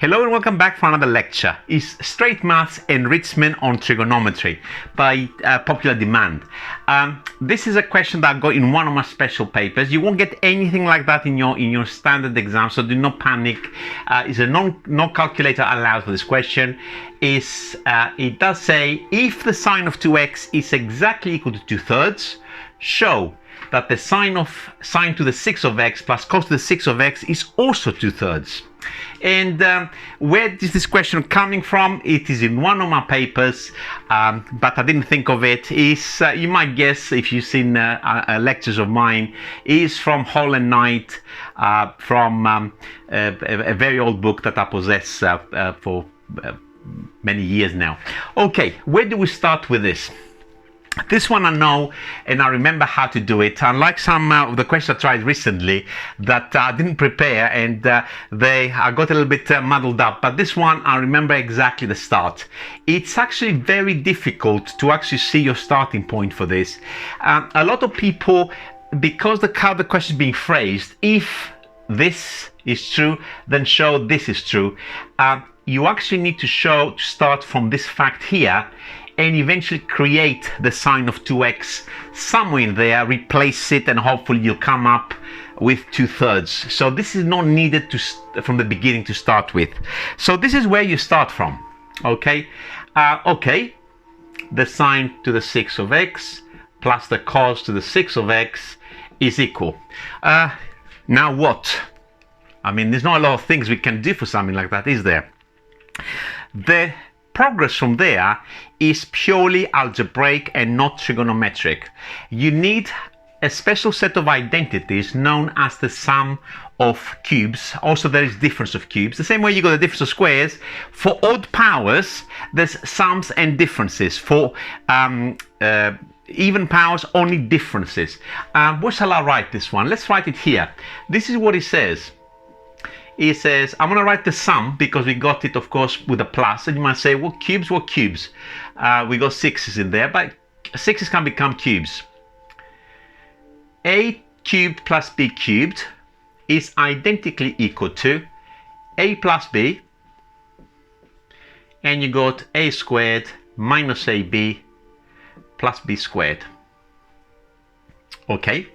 Hello and welcome back for another lecture. It's Straight Maths Enrichment on Trigonometry by popular demand. This is a question that I got in one of my special papers. You won't get anything like that in your standard exam, so do not panic. It's a no calculator allowed for this question. It does say if the sine of 2x is exactly equal to 2/3, show that the sine to the 6 of x plus cos to the 6 of x is also 2/3. And where is this question coming from? It is in one of my papers, but I didn't think of it. You might guess if you've seen lectures of mine, is from Hall and Knight, from a very old book that I possess for many years now. Okay, where do we start with this? This one I know and I remember how to do it, unlike some of the questions I tried recently that I didn't prepare and I got a little bit muddled up, but this one I remember exactly the start. It's actually very difficult to actually see your starting point for this. A lot of people, because how the question is being phrased, if this is true then show this is true, you actually need to start from this fact here and eventually create the sine of 2x somewhere in there, replace it, and hopefully you'll come up with 2/3. So this is not needed from the beginning to start with. So this is where you start from. Okay, the sine to the 6 of x plus the cos to the 6 of x is equal. Now what? I mean, there's not a lot of things we can do for something like that, is there? The progress from there is purely algebraic and not trigonometric. You need a special set of identities known as the sum of cubes. Also, there is difference of cubes. The same way you got the difference of squares. For odd powers, there's sums and differences. For even powers, only differences. Where shall I write this one? Let's write it here. This is what it says. It says, I'm going to write the sum because we got it, of course, with a plus. And you might say, what cubes? What cubes? We got 6's in there, but 6's can become cubes. A cubed plus b cubed is identically equal to a plus b. And you got a squared minus ab plus b squared. Okay.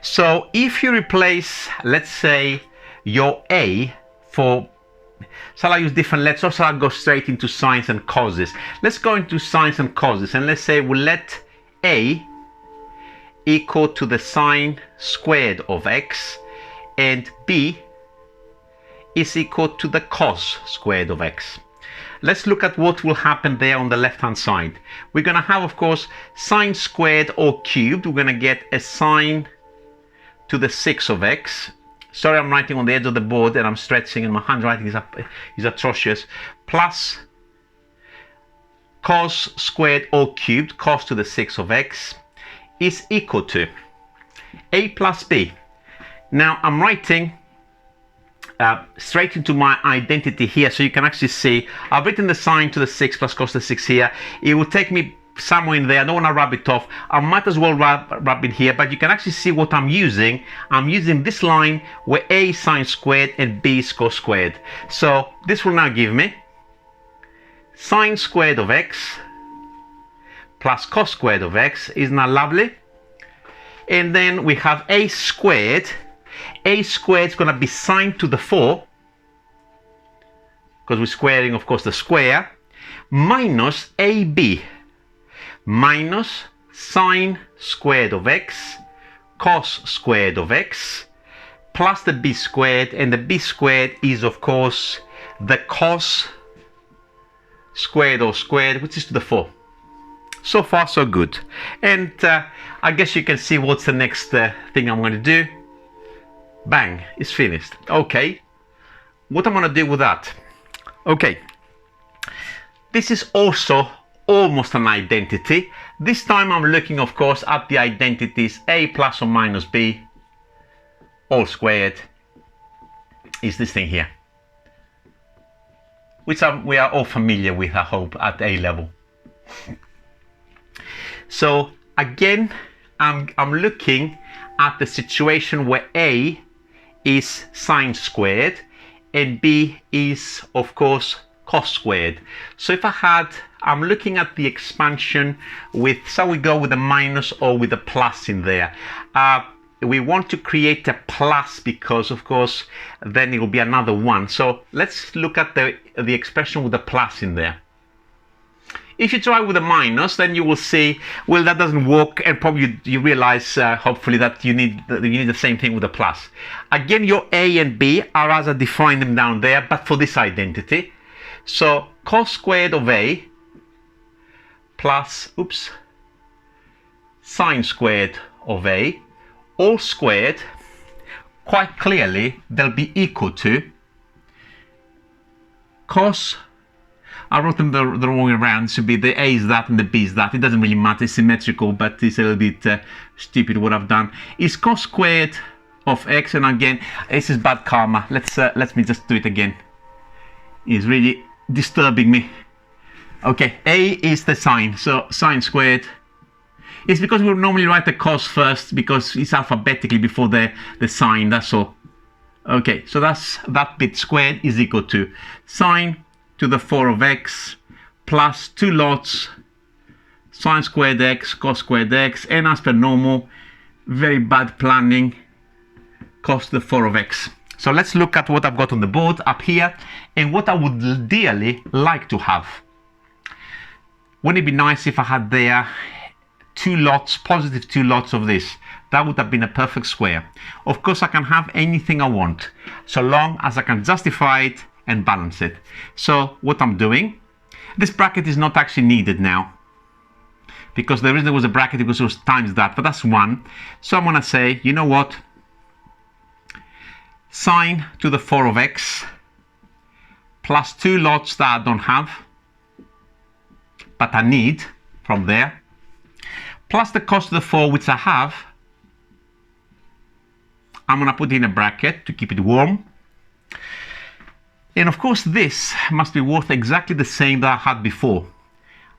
So if you replace, let's say, your a for, shall I use different letters or shall I go straight into sines and causes? Let's go into sines and causes, and let's say we'll let a equal to the sine squared of x and b is equal to the cos squared of x. Let's look at what will happen there on the left hand side. We're going to have, of course, sine squared or cubed. We're going to get a sine to the 6 of x. Sorry, I'm writing on the edge of the board and I'm stretching and my handwriting is atrocious. Plus cos squared or cubed, cos to the 6 of x, is equal to a plus b. Now I'm writing straight into my identity here, so you can actually see I've written the sine to the 6 plus cos to the 6 here. It will take me somewhere in there. I don't want to rub it off. I might as well rub it here, but you can actually see what I'm using. I'm using this line where a is sine squared and b is cos squared. So this will now give me sine squared of x plus cos squared of x. Isn't that lovely? And then we have a squared. A squared is going to be sine to the 4, because we're squaring, of course, the square, minus ab, minus sine squared of x, cos squared of x, plus the b squared, and the b squared is, of course, the cos squared or squared, which is to the 4. So far, so good. And I guess you can see what's the next thing I'm going to do. Bang, it's finished. Okay, what I'm going to do with that? Okay, this is also almost an identity. This time I'm looking, of course, at the identities a plus or minus b all squared is this thing here, which we are all familiar with, I hope, at A level. So again, I'm looking at the situation where a is sine squared and B is, of course, cos squared. So if I'm looking at the expansion with, shall we go with a minus or with a plus in there? We want to create a plus because, of course, then it will be another 1. So let's look at the expression with a plus in there. If you try with a minus, then you will see, well, that doesn't work, and probably you realize, hopefully, that you need the same thing with a plus. Again, your A and B are as I define them down there, but for this identity. So cos squared of A plus, sine squared of A, all squared, quite clearly, they'll be equal to cos. I wrote them the wrong way around. It should be the A is that and the B is that. It doesn't really matter. It's symmetrical, but it's a little bit stupid what I've done. Is cos squared of x, and again, this is bad karma. Let me just do it again. It's really disturbing me. Okay, A is the sine, so sine squared. It's because we normally write the cos first because it's alphabetically before the sine. That's all. Okay, so that bit squared is equal to sine to the 4 of x plus 2 lots sine squared x cos squared x, and as per normal, very bad planning, cos to the 4 of x. So let's look at what I've got on the board up here and what I would dearly like to have. Wouldn't it be nice if I had there 2 lots, positive 2 lots of this? That would have been a perfect square. Of course, I can have anything I want so long as I can justify it and balance it. So what I'm doing, this bracket is not actually needed now because the reason there was a bracket because it was times that, but that's 1. So I'm gonna say, you know what, sine to the 4 of x plus 2 lots that I don't have but I need from there, plus the cos to the 4 which I have. I'm gonna put in a bracket to keep it warm. And of course, this must be worth exactly the same that I had before.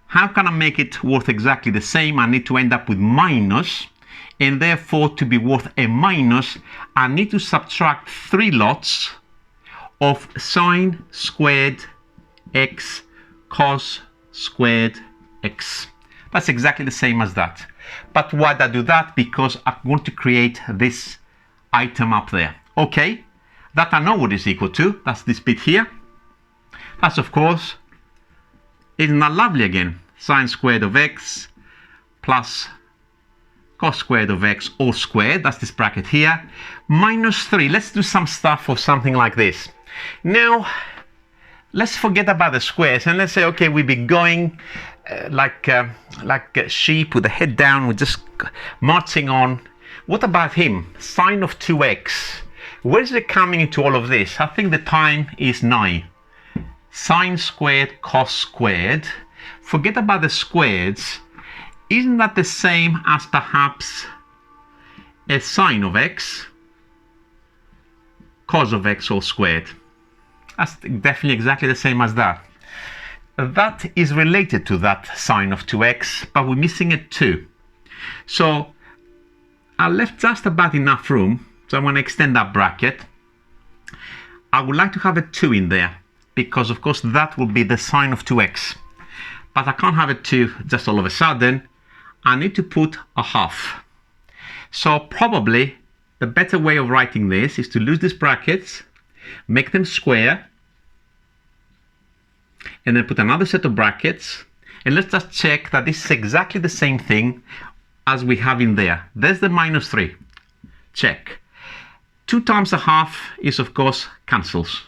How can I make it worth exactly the same? I need to end up with minus, and therefore to be worth a minus, I need to subtract 3 lots of sine squared x cos squared x. That's exactly the same as that. But why did I do that? Because I want to create this item up there. Okay. That I know what is equal to, that's this bit here. That's, of course, isn't that lovely again? Sine squared of x plus cos squared of x all squared, that's this bracket here, minus 3. Let's do some stuff for something like this. Now, let's forget about the squares and let's say, okay, we'll be going like a sheep with the head down, we're just marching on. What about him? Sine of 2x. Where is it coming into all of this? I think the time is 9. Sine squared cos squared. Forget about the squareds. Isn't that the same as perhaps a sine of x cos of x all squared? That's definitely exactly the same as that. That is related to that sine of 2x, but we're missing a 2. So I left just about enough room. So I'm going to extend that bracket. I would like to have a 2 in there because, of course, that will be the sine of 2x. But I can't have a 2 just all of a sudden. I need to put a half. So probably the better way of writing this is to lose these brackets, make them square, and then put another set of brackets. And let's just check that this is exactly the same thing as we have in there. There's the minus 3. Check. 2 times a half is, of course, cancels.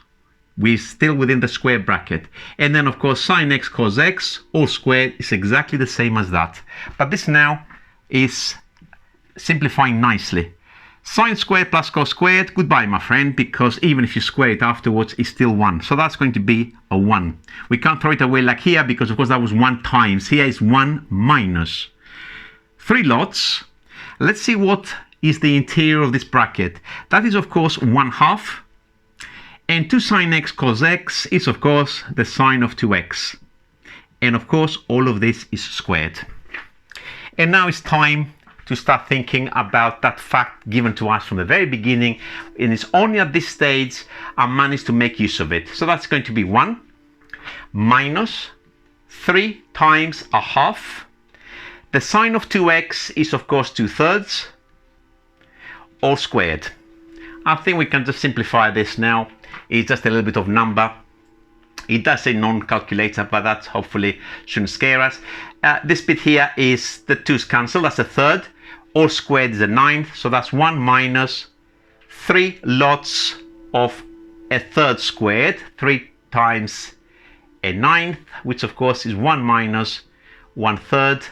We're still within the square bracket. And then, of course, sine x cos x all squared is exactly the same as that. But this now is simplifying nicely. Sine squared plus cos squared, goodbye, my friend, because even if you square it afterwards, it's still 1. So that's going to be a 1. We can't throw it away like here because, of course, that was 1 times. Here is 1 minus. 3 lots. Let's see what is the interior of this bracket. That is, of course, 1/2. And 2 sine x cos x is, of course, the sine of 2x. And, of course, all of this is squared. And now it's time to start thinking about that fact given to us from the very beginning, and it's only at this stage I managed to make use of it. So that's going to be 1 minus 3 times a half. The sine of 2x is of course 2/3, all squared. I think we can just simplify this now. It's just a little bit of number. It does say non-calculator, but that hopefully shouldn't scare us. This bit here is the 2's cancel, that's a third. All squared is a ninth, so that's 1 minus 3 lots of a third squared, 3 times a ninth, which of course is 1 minus 1/3.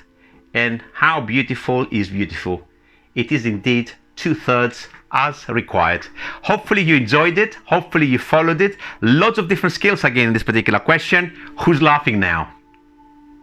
And how beautiful is beautiful? It is indeed 2/3 as required. Hopefully you enjoyed it. Hopefully you followed it. Lots of different skills again in this particular question. Who's laughing now?